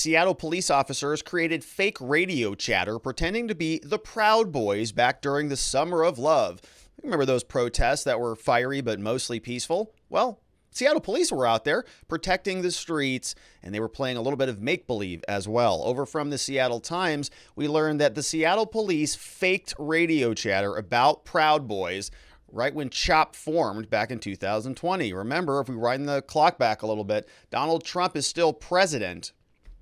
Seattle police officers created fake radio chatter pretending to be the Proud Boys back during the Summer of Love. Remember those protests that were fiery but mostly peaceful? Well, Seattle police were out there protecting the streets, and they were playing a little bit of make-believe as well. Over from the Seattle Times, we learned that the Seattle police faked radio chatter about Proud Boys right when CHOP formed back in 2020. Remember, if we wind the clock back a little bit, Donald Trump is still president.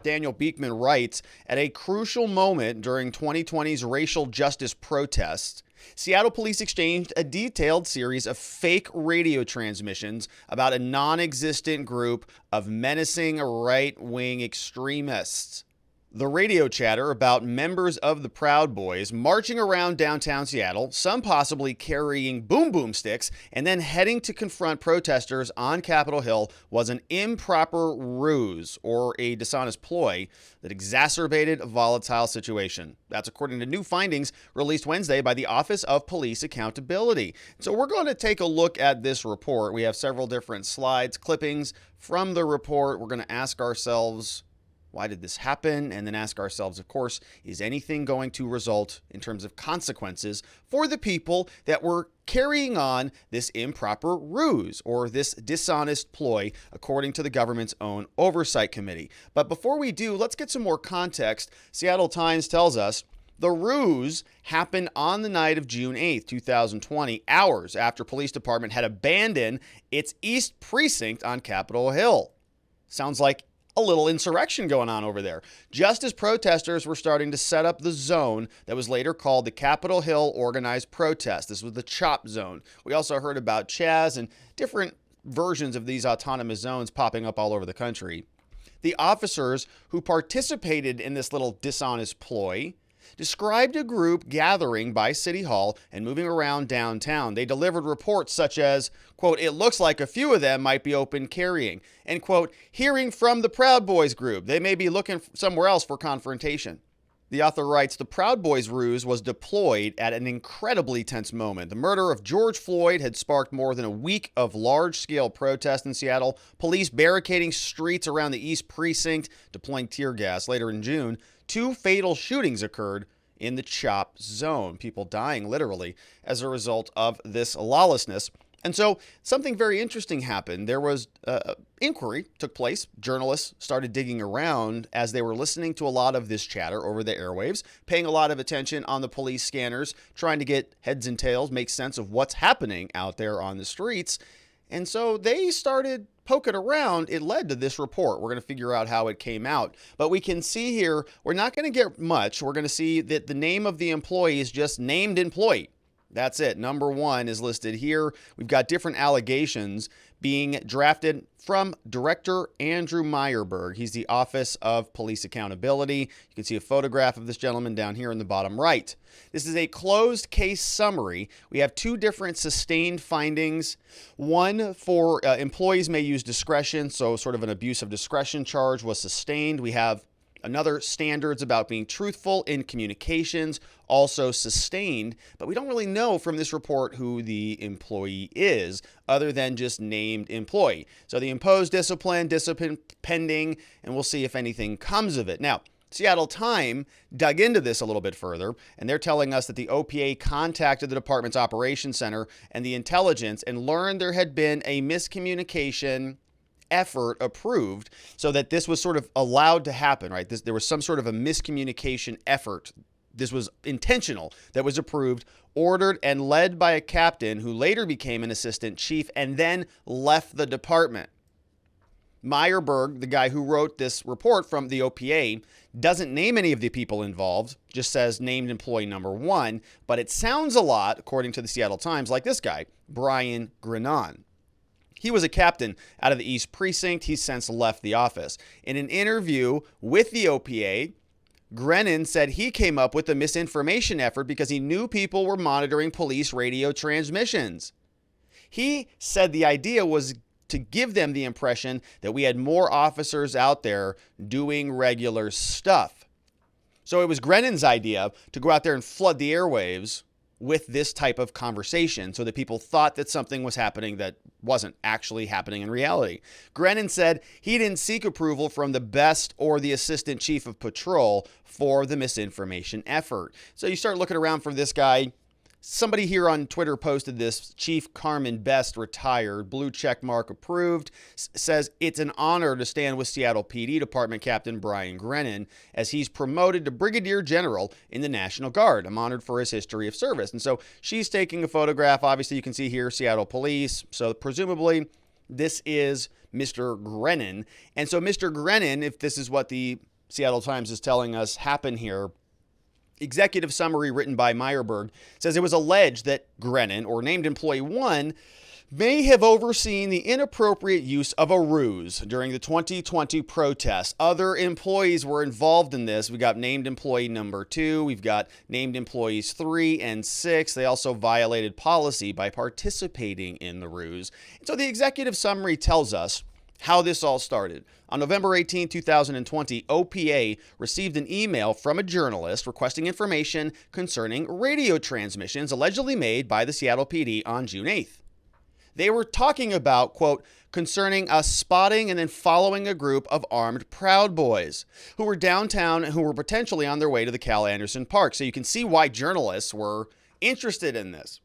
Daniel Beekman writes, at a crucial moment during 2020's racial justice protests, Seattle police exchanged a detailed series of fake radio transmissions about a non-existent group of menacing right-wing extremists. The radio chatter about members of the Proud Boys marching around downtown Seattle, some possibly carrying boom boom sticks, and then heading to confront protesters on Capitol Hill was an improper ruse or a dishonest ploy that exacerbated a volatile situation. That's according to new findings released Wednesday by the Office of Police Accountability. So we're going to take a look at this report. We have several different slides, clippings from the report. We're going to ask ourselves, why did this happen? And then ask ourselves, of course, is anything going to result in terms of consequences for the people that were carrying on this improper ruse or this dishonest ploy, according to the government's own oversight committee? But before we do, let's get some more context. Seattle Times tells us the ruse happened on the night of June 8th, 2020, hours after police department had abandoned its East Precinct on Capitol Hill. Sounds like a little insurrection going on over there, just as protesters were starting to set up the zone that was later called the Capitol Hill Organized Protest. This was the CHOP zone. We also heard about Chaz and different versions of these autonomous zones popping up all over the country. The officers who participated in this little dishonest ploy described a group gathering by City Hall and moving around downtown. They delivered reports such as, quote, it looks like a few of them might be open carrying, and, quote, hearing from the Proud Boys group. They may be looking somewhere else for confrontation. The author writes, the Proud Boys ruse was deployed at an incredibly tense moment. The murder of George Floyd had sparked more than a week of large-scale protest in Seattle, police barricading streets around the East Precinct, deploying tear gas. Later in June, 2 fatal shootings occurred in the CHOP zone, people dying literally as a result of this lawlessness. And so something very interesting happened. There was inquiry took place. Journalists started digging around as they were listening to a lot of this chatter over the airwaves, paying a lot of attention on the police scanners, trying to get heads and tails, make sense of what's happening out there on the streets. And so they started poking around. It led to this report. We're going to figure out how it came out. But we can see here, we're not going to get much. We're going to see that the name of the employee is just named employee. That's it. Number 1 is listed here. We've got different allegations being drafted from Director Andrew Myerberg. He's the Office of Police Accountability. You can see a photograph of this gentleman down here in the bottom right. This is a closed case summary. We have 2 different sustained findings. One for employees may use discretion, so sort of an abuse of discretion charge was sustained. We have another standards about being truthful in communications, also sustained, but we don't really know from this report who the employee is other than just named employee. So the imposed discipline pending, and we'll see if anything comes of it. Now, Seattle Time dug into this a little bit further, and they're telling us that the OPA contacted the department's operations center and the intelligence and learned there had been a miscommunication effort approved so that this was sort of allowed to happen, right? There was some sort of a miscommunication effort. This was intentional that was approved, ordered, and led by a captain who later became an assistant chief and then left the department. Myerberg, the guy who wrote this report from the OPA, doesn't name any of the people involved, just says named employee number 1, but it sounds a lot, according to the Seattle Times, like this guy, Brian Grenon. He was a captain out of the East Precinct. He's since left the office. In an interview with the OPA, Grenon said he came up with the misinformation effort because he knew people were monitoring police radio transmissions. He said the idea was to give them the impression that we had more officers out there doing regular stuff. So it was Grenon's idea to go out there and flood the airwaves with this type of conversation so that people thought that something was happening that wasn't actually happening in reality. Grennan said he didn't seek approval from the best or the assistant chief of patrol for the misinformation effort. So you start looking around for this guy. Somebody here on Twitter posted this. Chief Carmen Best, retired, blue check mark approved, says it's an honor to stand with Seattle PD Department Captain Brian Grennan as he's promoted to Brigadier General in the National Guard. I'm honored for his history of service. And so she's taking a photograph. Obviously, you can see here Seattle Police. So presumably this is Mr. Grennan. And so Mr. Grennan, if this is what the Seattle Times is telling us happened here, executive summary written by Myerberg says it was alleged that Grennan, or named employee 1, may have overseen the inappropriate use of a ruse during the 2020 protests. Other employees were involved in this. We got named employee number 2. We've got named employees 3 and 6. They also violated policy by participating in the ruse. So the executive summary tells us how this all started. On November 18, 2020, OPA received an email from a journalist requesting information concerning radio transmissions allegedly made by the Seattle PD on June 8th. They were talking about, quote, concerning us spotting and then following a group of armed Proud Boys who were downtown and who were potentially on their way to the Cal Anderson Park. So you can see why journalists were interested in this.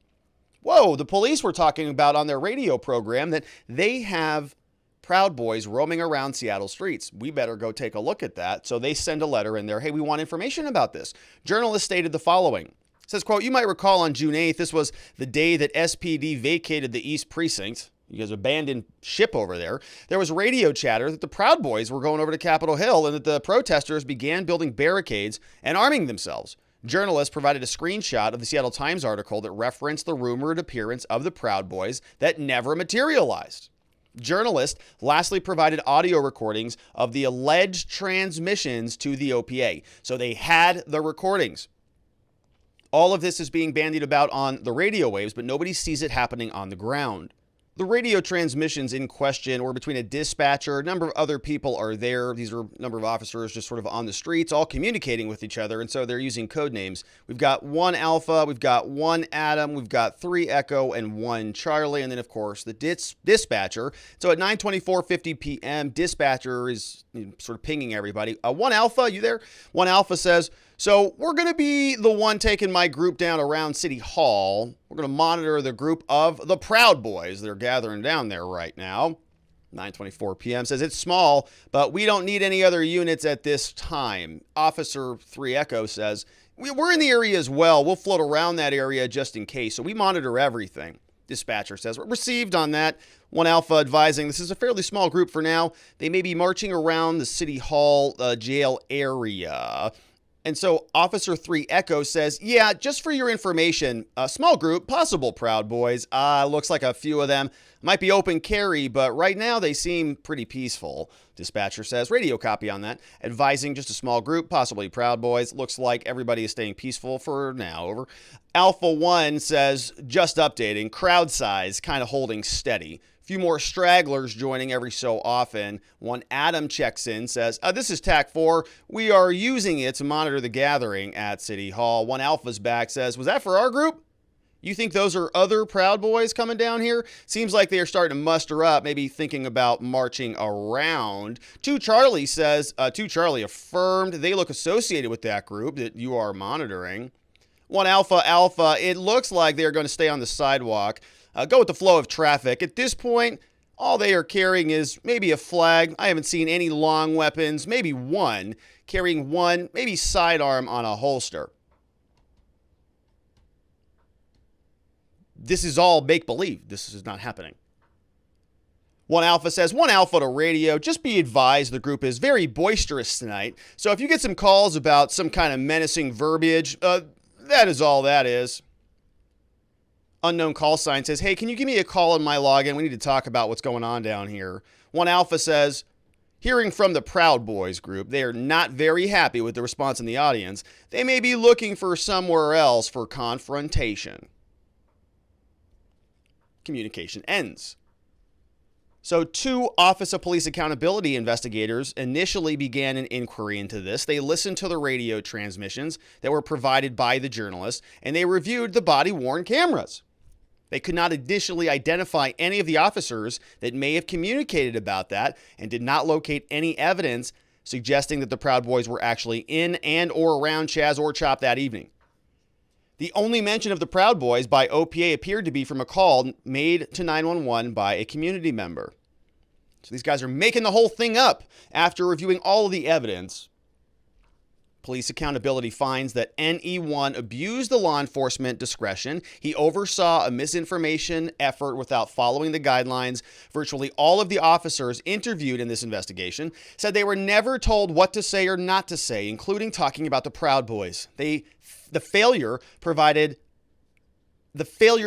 Whoa, the police were talking about on their radio program that they have Proud Boys roaming around Seattle streets. We better go take a look at that. So they send a letter in there. Hey, we want information about this. Journalist stated the following. It says, quote, you might recall on June 8th, this was the day that SPD vacated the East Precinct. You guys abandoned ship over there. There was radio chatter that the Proud Boys were going over to Capitol Hill and that the protesters began building barricades and arming themselves. Journalists provided a screenshot of the Seattle Times article that referenced the rumored appearance of the Proud Boys that never materialized. Journalists lastly provided audio recordings of the alleged transmissions to the OPA. So they had the recordings. All of this is being bandied about on the radio waves, but nobody sees it happening on the ground. The radio transmissions in question were between a dispatcher. A number of other people are there. These are a number of officers just sort of on the streets, all communicating with each other. And so they're using code names. We've got 1 Alpha, we've got 1 Adam, we've got 3 Echo, and 1 Charlie. And then, of course, the dispatcher. So at 9:24:50 p.m., dispatcher is sort of pinging everybody. 1 Alpha, you there? 1 Alpha says, so we're going to be the one taking my group down around City Hall. We're going to monitor the group of the Proud Boys. They're gathering down there right now. 9:24 p.m. says it's small, but we don't need any other units at this time. Officer 3 Echo says, we're in the area as well. We'll float around that area just in case. So we monitor everything. Dispatcher says, we're received on that. 1 Alpha advising this is a fairly small group for now. They may be marching around the City Hall jail area. And so Officer 3 Echo says, yeah, just for your information, a small group, possible Proud Boys. Looks like a few of them might be open carry, but right now they seem pretty peaceful. Dispatcher says, radio copy on that. Advising just a small group, possibly Proud Boys. Looks like everybody is staying peaceful for now. Over. Alpha 1 says, just updating, crowd size kind of holding steady. Few more stragglers joining every so often. 1 Adam checks in, says, this is TAC 4. We are using it to monitor the gathering at City Hall. 1 Alpha's back, says, was that for our group? You think those are other Proud Boys coming down here? Seems like they are starting to muster up, maybe thinking about marching around. 2 Charlie says, 2 Charlie affirmed they look associated with that group that you are monitoring. 1 Alpha, it looks like they're going to stay on the sidewalk. Go with the flow of traffic. At this point, all they are carrying is maybe a flag. I haven't seen any long weapons, maybe one. Carrying one, maybe sidearm on a holster. This is all make-believe. This is not happening. 1 Alpha says, 1 Alpha to radio. Just be advised the group is very boisterous tonight. So if you get some calls about some kind of menacing verbiage, that is all that is. Unknown call sign says, hey, can you give me a call on my login? We need to talk about what's going on down here. 1 Alpha says, hearing from the Proud Boys group, they are not very happy with the response in the audience. They may be looking for somewhere else for confrontation. Communication ends. So 2 Office of Police Accountability investigators initially began an inquiry into this. They listened to the radio transmissions that were provided by the journalist, and they reviewed the body-worn cameras. They could not initially identify any of the officers that may have communicated about that and did not locate any evidence suggesting that the Proud Boys were actually in and or around Chaz or Chop that evening. The only mention of the Proud Boys by OPA appeared to be from a call made to 911 by a community member. So these guys are making the whole thing up after reviewing all of the evidence. Police accountability finds that NE1 abused the law enforcement discretion. He oversaw a misinformation effort without following the guidelines. Virtually all of the officers interviewed in this investigation said they were never told what to say or not to say, including talking about the Proud Boys. The failure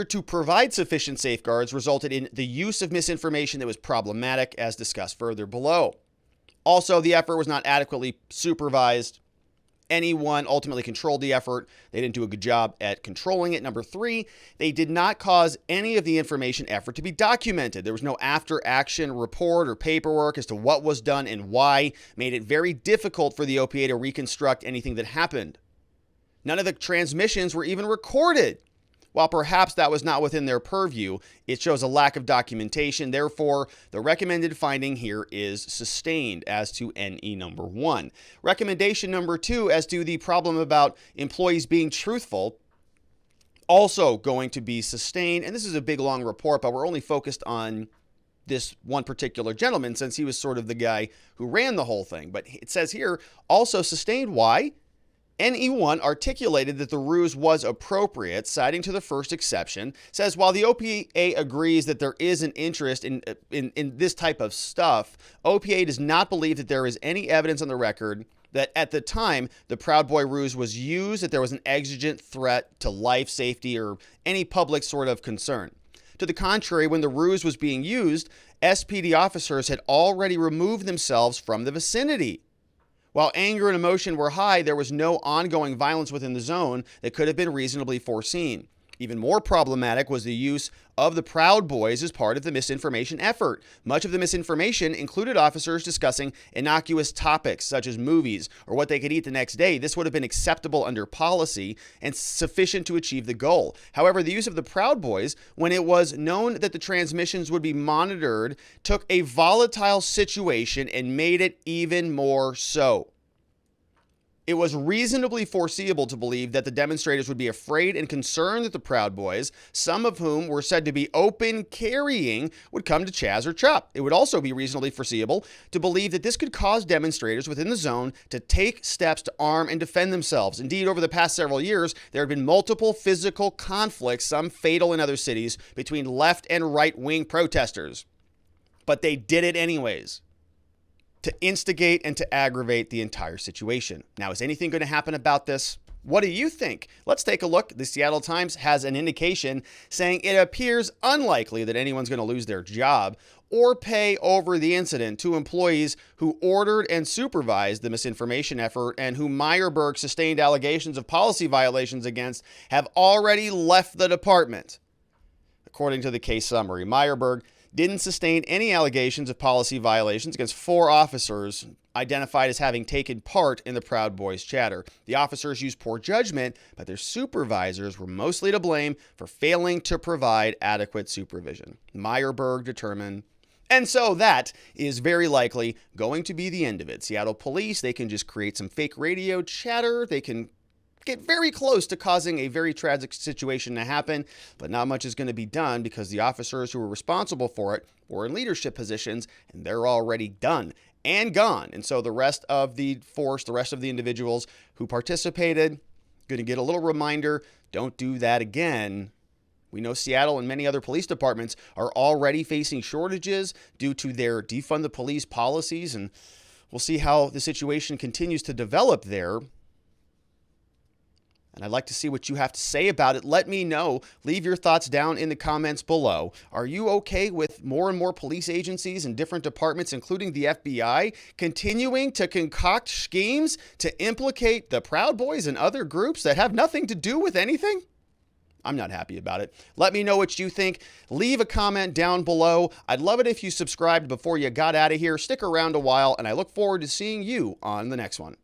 to provide sufficient safeguards resulted in the use of misinformation that was problematic, as discussed further below. Also, the effort was not adequately supervised. NE1 ultimately controlled the effort. They didn't do a good job at controlling it. Number 3, they did not cause any of the information effort to be documented. There was no after-action report or paperwork as to what was done and why, made it very difficult for the OPA to reconstruct anything that happened. None of the transmissions were even recorded. While perhaps that was not within their purview, it shows a lack of documentation. Therefore, the recommended finding here is sustained as to NE number 1. Recommendation number 2 as to the problem about employees being truthful, also going to be sustained. And this is a big, long report, but we're only focused on this one particular gentleman since he was sort of the guy who ran the whole thing. But it says here, also sustained. Why? NE1 articulated that the ruse was appropriate, citing to the first exception, says while the OPA agrees that there is an interest in this type of stuff, OPA does not believe that there is any evidence on the record that at the time the Proud Boy ruse was used, that there was an exigent threat to life, safety, or any public sort of concern. To the contrary, when the ruse was being used, SPD officers had already removed themselves from the vicinity. While anger and emotion were high, there was no ongoing violence within the zone that could have been reasonably foreseen. Even more problematic was the use of the Proud Boys as part of the misinformation effort. Much of the misinformation included officers discussing innocuous topics such as movies or what they could eat the next day. This would have been acceptable under policy and sufficient to achieve the goal. However, the use of the Proud Boys, when it was known that the transmissions would be monitored, took a volatile situation and made it even more so. It was reasonably foreseeable to believe that the demonstrators would be afraid and concerned that the Proud Boys, some of whom were said to be open carrying, would come to Chaz or Chop. It would also be reasonably foreseeable to believe that this could cause demonstrators within the zone to take steps to arm and defend themselves. Indeed, over the past several years, there have been multiple physical conflicts, some fatal in other cities, between left and right-wing protesters. But they did it anyways, to instigate and to aggravate the entire situation. Now, is anything going to happen about this? What do you think? Let's take a look. The Seattle Times has an indication saying it appears unlikely that anyone's going to lose their job or pay over the incident to employees who ordered and supervised the misinformation effort and who Myerberg sustained allegations of policy violations against have already left the department. According to the case summary, Myerberg didn't sustain any allegations of policy violations against 4 officers identified as having taken part in the Proud Boys chatter. The officers used poor judgment, but their supervisors were mostly to blame for failing to provide adequate supervision. Myerberg determined. And so that is very likely going to be the end of it. Seattle police, they can just create some fake radio chatter. They can get very close to causing a very tragic situation to happen, but not much is going to be done because the officers who were responsible for it were in leadership positions and they're already done and gone. And so the rest of the force, the rest of the individuals who participated, going to get a little reminder, don't do that again. We know Seattle and many other police departments are already facing shortages due to their defund the police policies, and we'll see how the situation continues to develop there. And I'd like to see what you have to say about it. Let me know. Leave your thoughts down in the comments below. Are you okay with more and more police agencies and different departments, including the FBI, continuing to concoct schemes to implicate the Proud Boys and other groups that have nothing to do with anything? I'm not happy about it. Let me know what you think. Leave a comment down below. I'd love it if you subscribed before you got out of here. Stick around a while, and I look forward to seeing you on the next one.